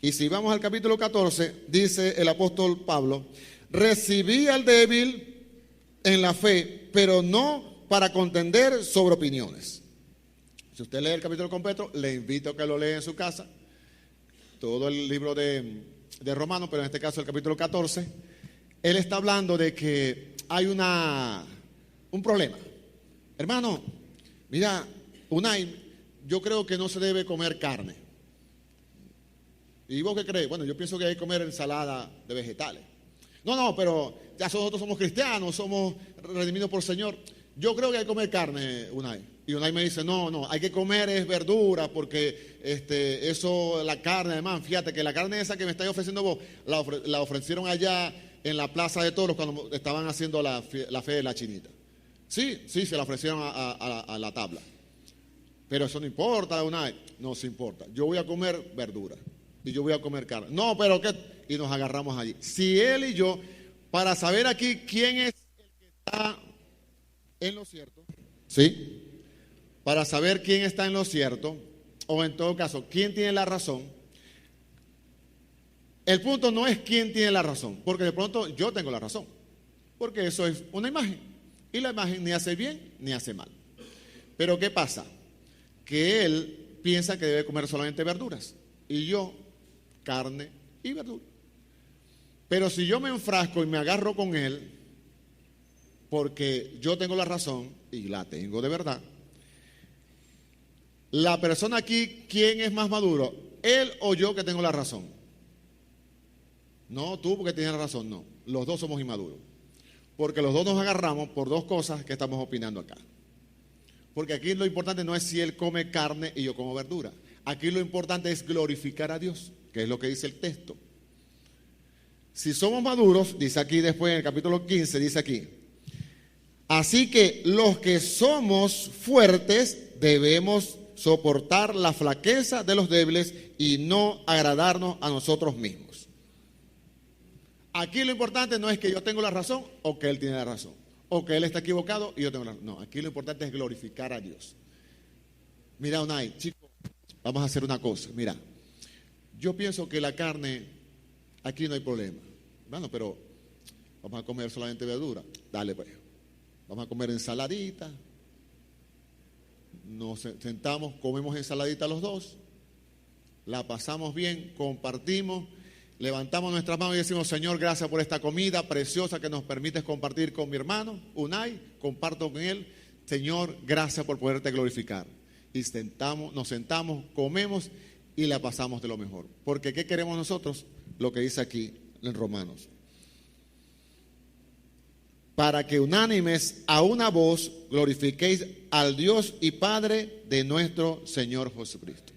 [SPEAKER 1] Y si vamos al capítulo 14, dice el apóstol Pablo, recibí al débil en la fe, pero no para contender sobre opiniones. Si usted lee el capítulo completo, le invito a que lo lea en su casa, todo el libro de Romanos, pero en este caso el capítulo 14, él está hablando de que hay un problema. Hermano, mira, Unai, yo creo que no se debe comer carne. ¿Y vos qué crees? Bueno, yo pienso que hay que comer ensalada de vegetales. No, pero ya nosotros somos cristianos, somos redimidos por el Señor. Yo creo que hay que comer carne, Unai. Y Unai me dice, no, hay que comer es verdura, porque eso, la carne, además, fíjate que la carne esa que me estáis ofreciendo vos, la ofrecieron allá en la Plaza de Toros cuando estaban haciendo la fe de la chinita. Sí, se la ofrecieron a la tabla. Pero eso no importa, Unai. No se importa. Yo voy a comer verdura y yo voy a comer carne. No, pero ¿qué? Y nos agarramos allí. Si él y yo, para saber aquí quién es el que está en lo cierto, ¿sí? Para saber quién está en lo cierto, o en todo caso, quién tiene la razón. El punto no es quién tiene la razón, porque de pronto yo tengo la razón, porque eso es una imagen, y la imagen ni hace bien ni hace mal. Pero ¿qué pasa? Que él piensa que debe comer solamente verduras, y yo carne y verdura. Pero si yo me enfrasco y me agarro con él, porque yo tengo la razón, y la tengo de verdad, la persona aquí, ¿quién es más maduro? ¿Él o yo que tengo la razón? No, tú porque tienes la razón, no. Los dos somos inmaduros. Porque los dos nos agarramos por dos cosas que estamos opinando acá. Porque aquí lo importante no es si él come carne y yo como verdura. Aquí lo importante es glorificar a Dios, que es lo que dice el texto. Si somos maduros, dice aquí después en el capítulo 15, dice aquí, así que los que somos fuertes debemos soportar la flaqueza de los débiles y no agradarnos a nosotros mismos. Aquí lo importante no es que yo tengo la razón o que él tiene la razón, o que él está equivocado y yo tengo la razón. No, aquí lo importante es glorificar a Dios. Mira, Unai, chicos, vamos a hacer una cosa. Mira, yo pienso que la carne, aquí no hay problema. Bueno, pero vamos a comer solamente verdura. Dale, pues. Vamos a comer ensaladita. Nos sentamos, comemos ensaladita los dos. La pasamos bien, compartimos. Levantamos nuestras manos y decimos, Señor, gracias por esta comida preciosa que nos permites compartir con mi hermano Unai. Comparto con él. Señor, gracias por poderte glorificar. Y nos sentamos, comemos y la pasamos de lo mejor. Porque ¿qué queremos nosotros? Lo que dice aquí en Romanos. Para que unánimes a una voz glorifiquéis al Dios y Padre de nuestro Señor Jesucristo.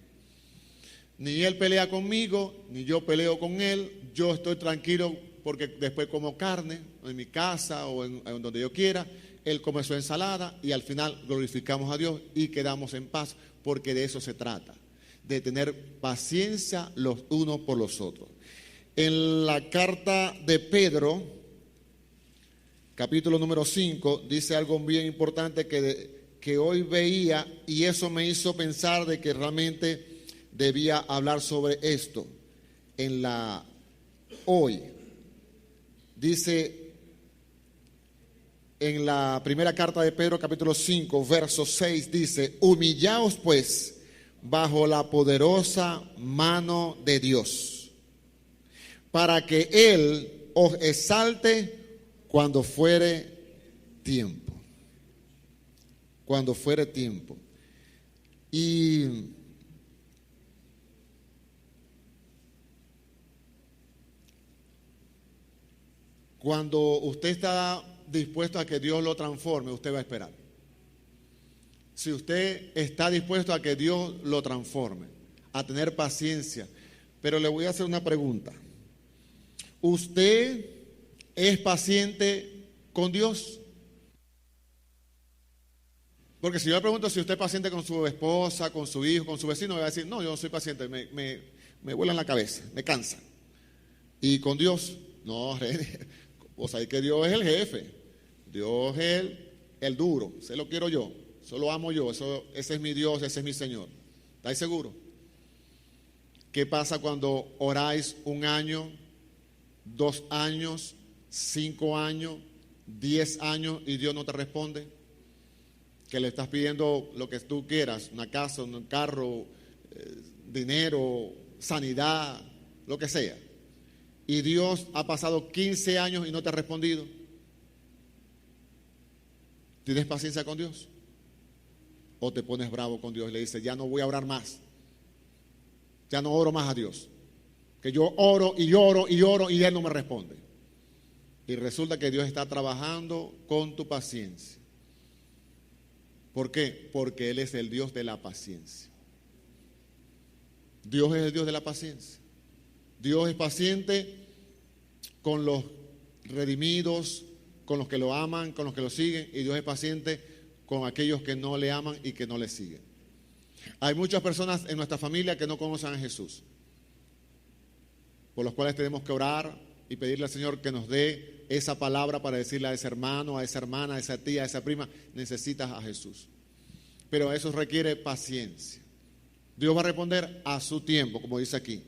[SPEAKER 1] Ni él pelea conmigo, ni yo peleo con él. Yo estoy tranquilo porque después como carne en mi casa o en donde yo quiera. Él come su ensalada y al final glorificamos a Dios y quedamos en paz, porque de eso se trata, de tener paciencia los unos por los otros. En la carta de Pedro, capítulo número 5, dice algo bien importante que hoy veía, y eso me hizo pensar de que realmente debía hablar sobre esto. En la
[SPEAKER 2] hoy. Dice en la primera carta de Pedro, capítulo 5, verso 6, dice: humillaos pues bajo la poderosa mano de Dios, para que Él os exalte cuando fuere tiempo. Cuando fuere tiempo. Y cuando usted está dispuesto a que Dios lo transforme, usted va a esperar. Si usted está dispuesto a que Dios lo transforme, a tener paciencia. Pero le voy a hacer una pregunta. ¿Usted es paciente con Dios? Porque si yo le pregunto si usted es paciente con su esposa, con su hijo, con su vecino, me va a decir: no, yo no soy paciente, me vuela en la cabeza, me cansa. Y con Dios, no, o sea, que Dios es el jefe, Dios es el duro, se lo quiero yo, eso lo amo yo, ese es mi Dios, ese es mi Señor. ¿Estáis seguros? ¿Qué pasa cuando oráis 1 año, 2 años, 5 años, 10 años y Dios no te responde? Que le estás pidiendo lo que tú quieras, una casa, un carro, dinero, sanidad, lo que sea. Y Dios ha pasado 15 años y no te ha respondido. ¿Tienes paciencia con Dios? ¿O te pones bravo con Dios y le dices: ya no voy a orar más, ya no oro más a Dios? Que yo oro y lloro y lloro y Él no me responde. Y resulta que Dios está trabajando con tu paciencia. ¿Por qué? Porque Él es el Dios de la paciencia. Dios es el Dios de la paciencia. Dios es paciente con los redimidos, con los que lo aman, con los que lo siguen, y Dios es paciente con aquellos que no le aman y que no le siguen. Hay muchas personas en nuestra familia que no conocen a Jesús, por los cuales tenemos que orar y pedirle al Señor que nos dé esa palabra para decirle a ese hermano, a esa hermana, a esa tía, a esa prima: necesitas a Jesús. Pero eso requiere paciencia. Dios va a responder a su tiempo, como dice aquí.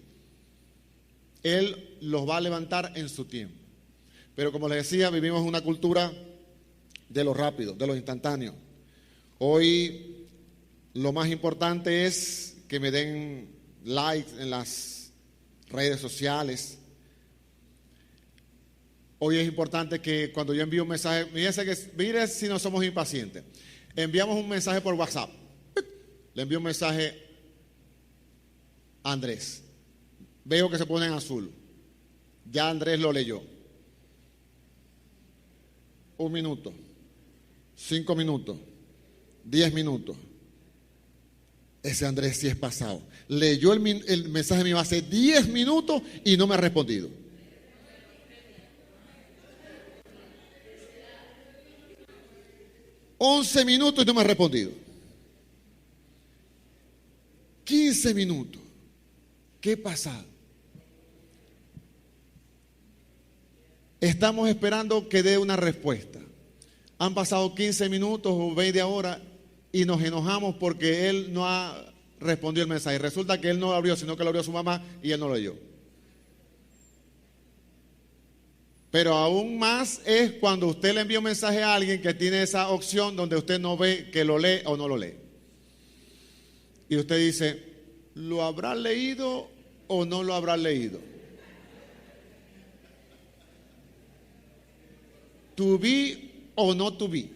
[SPEAKER 2] Él los va a levantar en su tiempo. Pero como les decía, vivimos en una cultura de lo rápido, de lo instantáneo. Hoy lo más importante es que me den likes en las redes sociales. Hoy es importante que cuando yo envío un mensaje, mire si no somos impacientes. Enviamos un mensaje por WhatsApp. Le envío un mensaje a Andrés. Veo que se pone en azul. Ya Andrés lo leyó. 1 minuto, 5 minutos, 10 minutos. Ese Andrés sí es pasado. Leyó el mensaje mío hace 10 minutos y no me ha respondido. $11 minutos y no me ha respondido. 15 minutos. ¿Qué pasa? Estamos esperando que dé una respuesta. Han pasado 15 minutos o 20 horas y nos enojamos porque él no ha respondido el mensaje. Resulta que él no lo abrió, sino que lo abrió su mamá y él no lo leyó. Pero aún más es cuando usted le envía un mensaje a alguien que tiene esa opción donde usted no ve que lo lee o no lo lee. Y usted dice: ¿lo habrá leído o no lo habrá leído? ¿To be o no to be?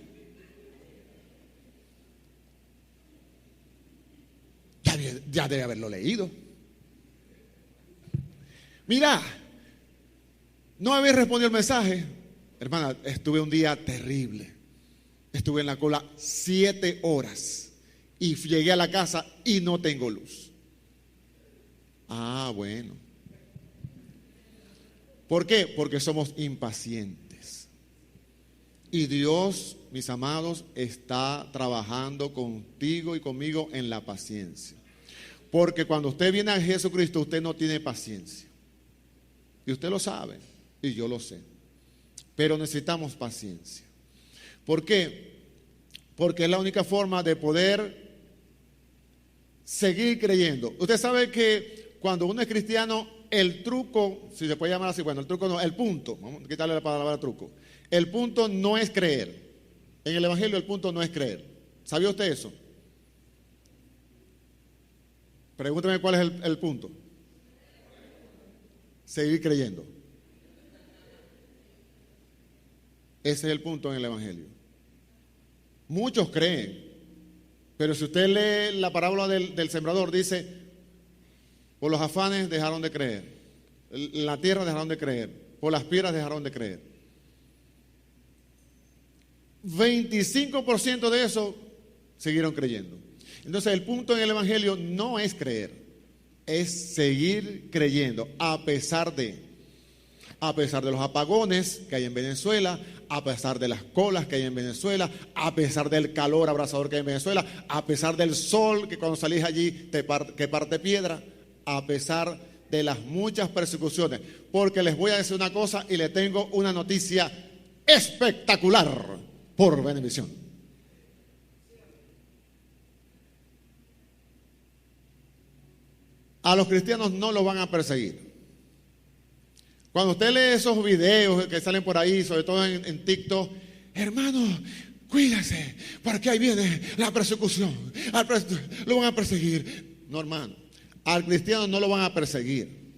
[SPEAKER 2] Ya debe haberlo leído. Mira, no había respondido el mensaje. Hermana, estuve un día terrible. Estuve en la cola 7 horas y llegué a la casa y no tengo luz. Ah, bueno. ¿Por qué? Porque somos impacientes. Y Dios, mis amados, está trabajando contigo y conmigo en la paciencia. Porque cuando usted viene a Jesucristo, usted no tiene paciencia. Y usted lo sabe, y yo lo sé. Pero necesitamos paciencia. ¿Por qué? Porque es la única forma de poder seguir creyendo. Usted sabe que cuando uno es cristiano,
[SPEAKER 1] el truco, si se puede llamar así, bueno, el truco no, el punto, vamos a quitarle la palabra truco. El punto no es creer. En el Evangelio el punto no es creer. ¿Sabía usted eso? Pregúnteme cuál es el punto. Seguir creyendo. Ese es el punto en el Evangelio. Muchos creen, pero si usted lee la parábola del sembrador, dice, por los afanes dejaron de creer, en la tierra dejaron de creer, por las piedras dejaron de creer. 25% de eso siguieron creyendo. Entonces el punto en el Evangelio no es creer, es seguir creyendo a pesar de los apagones que hay en Venezuela, a pesar de las colas que hay en Venezuela, a pesar del calor abrasador que hay en Venezuela, a pesar del sol que cuando salís allí que parte piedra, a pesar de las muchas persecuciones. Porque les voy a decir una cosa y le tengo una noticia espectacular por Venevisión. A los cristianos no los van a perseguir. Cuando usted lee esos videos que salen por ahí, sobre todo en TikTok, hermano, cuídese, porque ahí viene la persecución. Lo van a perseguir. No, hermano, al cristiano no lo van a perseguir.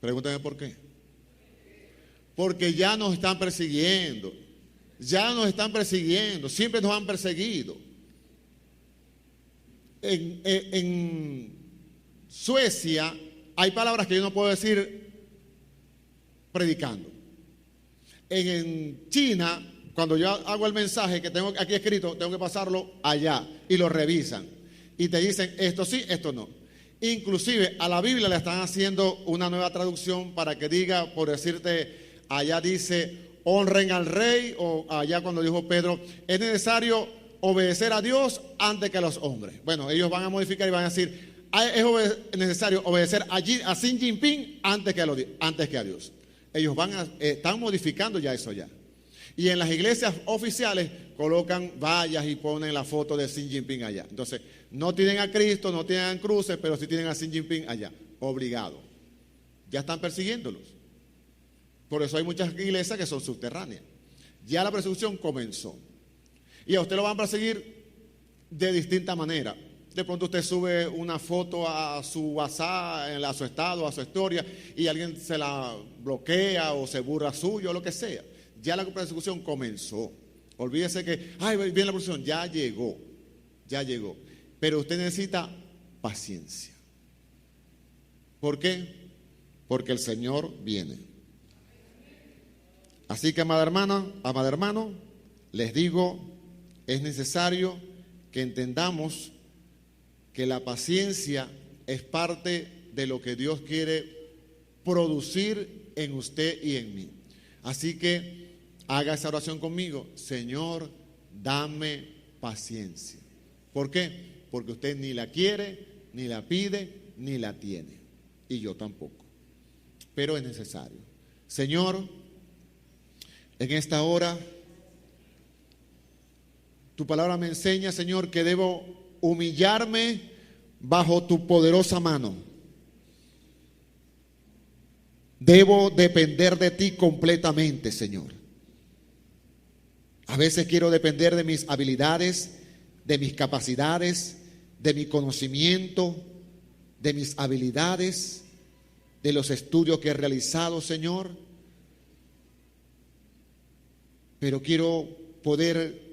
[SPEAKER 1] Pregúntame por qué. Porque ya nos están persiguiendo. Ya nos están persiguiendo. Siempre nos han perseguido. En Suecia hay palabras que yo no puedo decir predicando. En China, cuando yo hago el mensaje que tengo aquí escrito, tengo que pasarlo allá y lo revisan. Y te dicen esto sí, esto no. Inclusive a la Biblia le están haciendo una nueva traducción para que diga, por decirte, allá dice, honren al rey, o allá cuando dijo Pedro, es necesario obedecer a Dios antes que a los hombres. Bueno, ellos van a modificar y van a decir, es necesario obedecer a Xi Jinping antes que a Dios. Ellos están modificando ya eso ya. Y en las iglesias oficiales colocan vallas y ponen la foto de Xi Jinping allá. Entonces, no tienen a Cristo, no tienen cruces, pero sí tienen a Xi Jinping allá, obligado. Ya están persiguiéndolos. Por eso hay muchas iglesias que son subterráneas. Ya la persecución comenzó. Y a usted lo van a perseguir de distinta manera. De pronto usted sube una foto a su WhatsApp, a su estado, a su historia, y alguien se la bloquea o se burla suyo, o lo que sea. Ya la persecución comenzó. Olvídese que, viene la persecución, ya llegó. Pero usted necesita paciencia. ¿Por qué? Porque el Señor viene. Así que, amada hermana, amado hermano, les digo, es necesario que entendamos que la paciencia es parte de lo que Dios quiere producir en usted y en mí. Así que haga esa oración conmigo. Señor, dame paciencia. ¿Por qué? Porque usted ni la quiere, ni la pide, ni la tiene. Y yo tampoco. Pero es necesario. Señor, en esta hora, tu palabra me enseña, Señor, que debo humillarme bajo tu poderosa mano. Debo depender de ti completamente, Señor. A veces quiero depender de mis habilidades, de mis capacidades, de mi conocimiento, de mis habilidades, de los estudios que he realizado, Señor. Pero quiero poder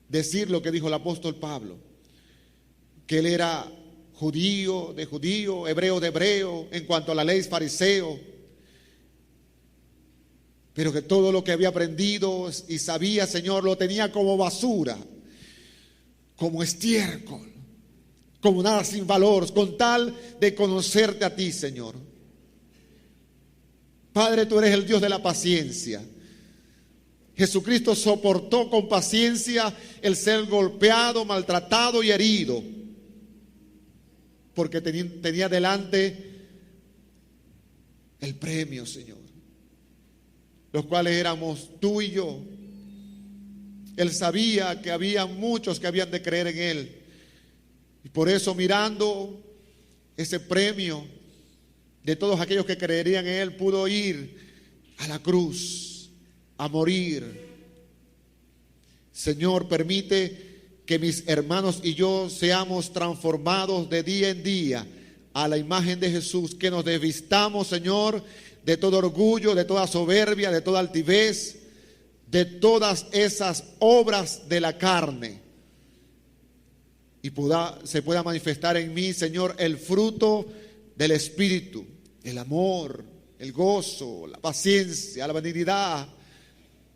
[SPEAKER 1] decir lo que dijo el apóstol Pablo, que él era judío de judío, hebreo de hebreo, en cuanto a la ley es fariseo, pero que todo lo que había aprendido y sabía, Señor, lo tenía como basura, como estiércol, como nada sin valor, con tal de conocerte a ti, Señor. Padre, tú eres el Dios de la paciencia. Jesucristo soportó con paciencia el ser golpeado, maltratado y herido, porque tenía delante el premio, Señor, los cuales éramos tú y yo. Él sabía que había muchos que habían de creer en Él, y por eso, mirando
[SPEAKER 2] ese premio de todos aquellos que creerían en Él, pudo ir a la cruz, a morir. Señor, permite que mis hermanos y yo seamos transformados de día en día a la imagen de Jesús, que nos desvistamos, Señor, de todo orgullo, de toda soberbia, de toda altivez, de todas esas obras de la carne, y se pueda manifestar en mí, Señor, el fruto del Espíritu, el amor, el gozo, la paciencia, la benignidad,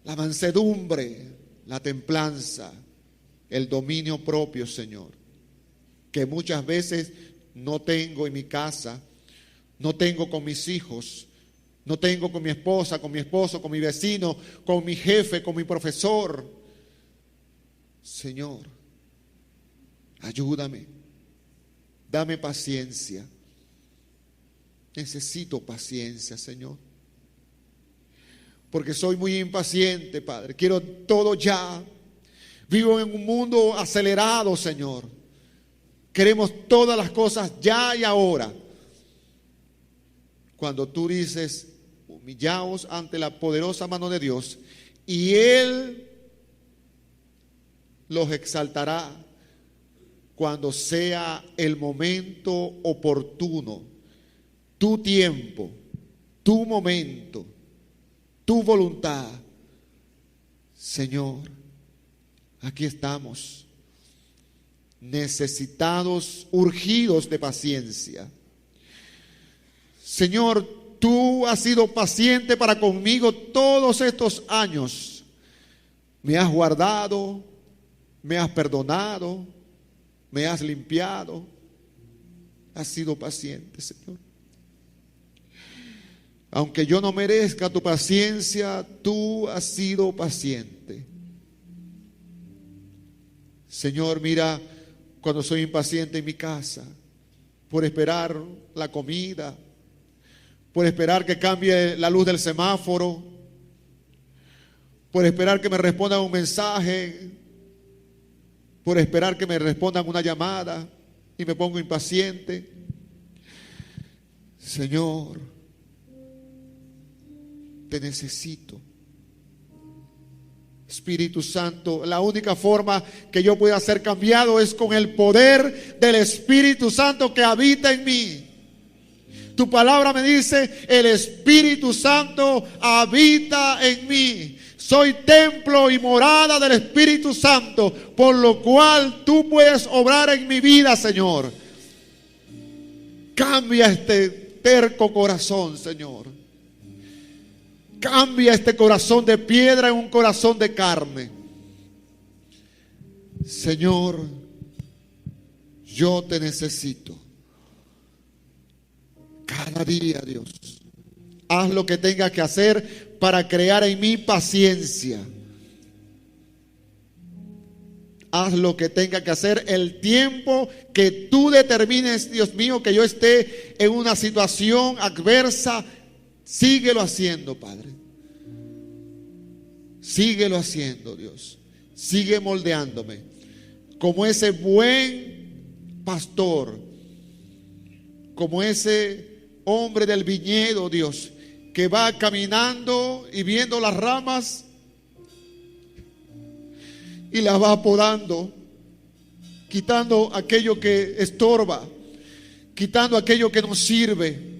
[SPEAKER 2] la mansedumbre, la templanza, el dominio propio, Señor, que muchas veces no tengo en mi casa, no tengo con mis hijos, no tengo con mi esposa, con mi esposo, con mi vecino, con mi jefe, con mi profesor. Señor, ayúdame, dame paciencia. Necesito paciencia, Señor, porque soy muy impaciente, Padre. Quiero todo ya. Vivo en un mundo acelerado, Señor. Queremos todas las cosas ya y ahora. Cuando tú dices, humillaos ante la poderosa mano de Dios, y Él los exaltará cuando sea el momento oportuno, tu tiempo, tu momento, tu voluntad. Señor, aquí estamos, necesitados, urgidos de paciencia. Señor, tú has sido paciente para conmigo todos estos años. Me has guardado, me has perdonado, me has limpiado. Has sido paciente, Señor. Aunque yo no merezca tu paciencia, tú has sido paciente. Señor, mira, cuando soy impaciente en mi casa, por esperar la comida, por esperar que cambie la luz del semáforo, por esperar que me respondan un mensaje, por esperar que me respondan una llamada, y me pongo impaciente. Señor, te necesito. Espíritu Santo, la única forma que yo pueda ser cambiado es con el poder del Espíritu Santo que habita en mí. Tu palabra me dice, el Espíritu Santo habita en mí. Soy templo y morada del Espíritu Santo, por lo cual tú puedes obrar en mi vida, Señor. Cambia este terco corazón, Señor. Cambia este corazón de piedra en un corazón de carne. Señor, yo te necesito. Cada día, Dios, haz lo que tengas que hacer para crear en mí paciencia. Haz lo que tenga que hacer el tiempo que tú determines, Dios mío, que yo esté en una situación adversa. Síguelo haciendo, Padre. Síguelo haciendo, Dios. Sigue moldeándome como ese buen pastor, como ese hombre del viñedo, Dios, que va caminando y viendo las ramas y las va podando, quitando aquello que estorba, quitando aquello que no sirve,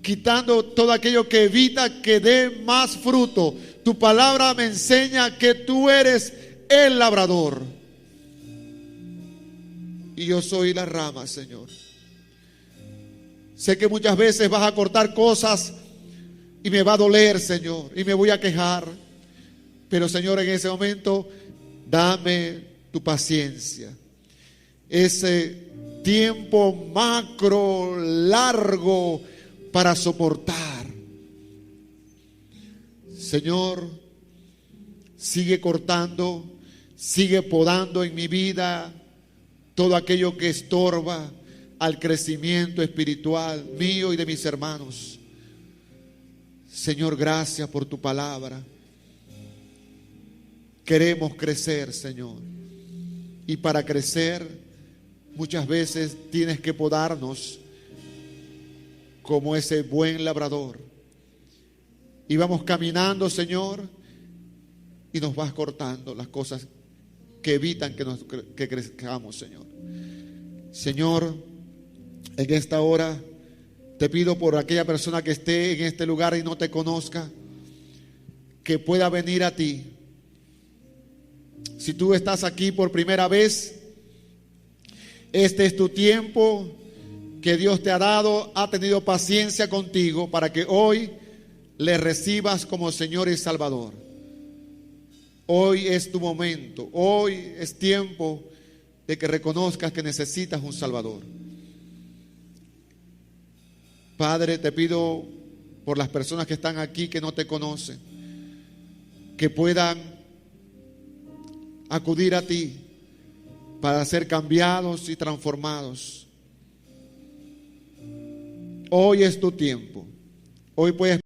[SPEAKER 2] quitando todo aquello que evita que dé más fruto. Tu palabra me enseña que tú eres el labrador y yo soy la rama, Señor. Sé que muchas veces vas a cortar cosas y me va a doler, Señor, y me voy a quejar. Pero, Señor, en ese momento, dame tu paciencia. Ese tiempo macro, largo, para soportar. Señor, sigue cortando, sigue podando en mi vida todo aquello que estorba al crecimiento espiritual mío y de mis hermanos. Señor, gracias por tu palabra. Queremos crecer, Señor, y para crecer muchas veces tienes que podarnos
[SPEAKER 1] como ese buen labrador. Y vamos caminando, Señor, y nos vas cortando las cosas que evitan que crezcamos, Señor. Señor, en esta hora te pido por aquella persona que esté en este lugar y no te conozca, que pueda venir a ti. Si tú estás aquí por primera vez, este es tu tiempo que Dios te ha dado, ha tenido paciencia contigo para que hoy le recibas como Señor y Salvador. Hoy es tu momento, hoy es tiempo de que reconozcas que necesitas un Salvador. Padre, te pido por las personas que están aquí que no te conocen, que puedan acudir a ti para ser cambiados y transformados. Hoy es tu tiempo. Hoy puedes